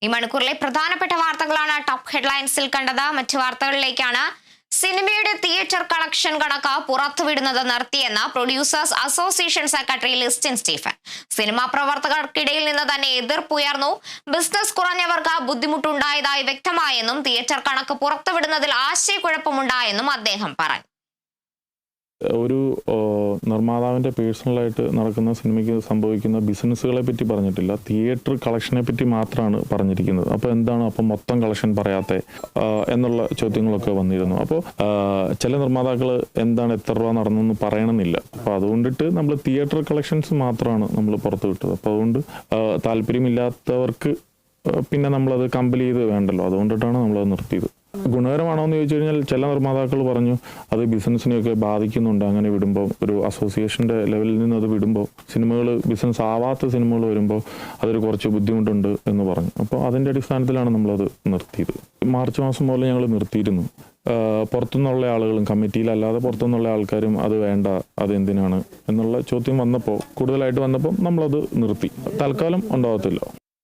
ഈ മണിക്കൂറിലെ പ്രധാനപ്പെട്ട വാർത്തകളാണ് ടോപ്പ് ഹെഡ്ലൈൻസിൽ കണ്ടത്. മറ്റു വാർത്തകളിലേക്കാണ്. സിനിമയുടെ തിയേറ്റർ കളക്ഷൻ കണക്ക് പുറത്തുവിടുന്നത് നിർത്തിയെന്ന് producers association secretary Listin Stephen. Cinema പ്രവർത്തകർക്കിടയിൽ നിന്ന് തന്നെ എതിർപ്പുയർന്നു. ബിസിനസ് കുറഞ്ഞവർക്ക് ബുദ്ധിമുട്ടുണ്ടായതായി വ്യക്തമായെന്നും തിയേറ്റർ കണക്ക് പുറത്തുവിടുന്നതിൽ ആശയക്കുഴപ്പമുണ്ടായെന്നും അദ്ദേഹം പറഞ്ഞു. ഒരു നിർമ്മാതാവിൻ്റെ പേഴ്സണലായിട്ട് നടക്കുന്ന സിനിമയ്ക്ക് സംഭവിക്കുന്ന ബിസിനസ്സുകളെ പറ്റി പറഞ്ഞിട്ടില്ല, തിയേറ്റർ കളക്ഷനെ പറ്റി മാത്രമാണ് പറഞ്ഞിരിക്കുന്നത്. അപ്പോൾ എന്താണ് അപ്പം മൊത്തം കളക്ഷൻ പറയാത്ത എന്നുള്ള ചോദ്യങ്ങളൊക്കെ വന്നിരുന്നു. അപ്പോൾ ചില നിർമ്മാതാക്കൾ എന്താണ് എത്ര രൂപ നടന്നെന്ന് പറയണമെന്നില്ല. അപ്പോൾ അതുകൊണ്ടിട്ട് നമ്മൾ തിയേറ്റർ കളക്ഷൻസ് മാത്രമാണ് നമ്മൾ പുറത്തു വിട്ടത്. അപ്പോൾ അതുകൊണ്ട് താല്പര്യമില്ലാത്തവർക്ക് പിന്നെ നമ്മളത് കമ്പൽ ചെയ്ത് വേണ്ടല്ലോ, അതുകൊണ്ടിട്ടാണ് നമ്മളത് നിർത്തിയത്. ഗുണകരമാണോ എന്ന് ചോദിച്ചു കഴിഞ്ഞാൽ ചില നിർമ്മാതാക്കൾ പറഞ്ഞു അത് ബിസിനസ്സിനെയൊക്കെ ബാധിക്കുന്നുണ്ട്. അങ്ങനെ വിടുമ്പോൾ ഒരു അസോസിയേഷൻ്റെ ലെവലിൽ നിന്ന് അത് വിടുമ്പോൾ സിനിമകൾ ബിസിനസ് ആവാത്ത സിനിമകൾ വരുമ്പോൾ അതൊരു കുറച്ച് ബുദ്ധിമുട്ടുണ്ട് എന്ന് പറഞ്ഞു. അപ്പോൾ അതിൻ്റെ അടിസ്ഥാനത്തിലാണ് നമ്മളത് നിർത്തിയത്. മാർച്ച് മാസം മുതൽ ഞങ്ങൾ നിർത്തിയിരുന്നു. പുറത്തുനിന്നുള്ള ആളുകളും കമ്മിറ്റിയിലല്ലാതെ പുറത്തുനിന്നുള്ള ആൾക്കാരും അത് വേണ്ട, അതെന്തിനാണ് എന്നുള്ള ചോദ്യം വന്നപ്പോൾ കൂടുതലായിട്ട് വന്നപ്പോൾ നമ്മളത് നിർത്തി. തൽക്കാലം ഉണ്ടാകത്തില്ല.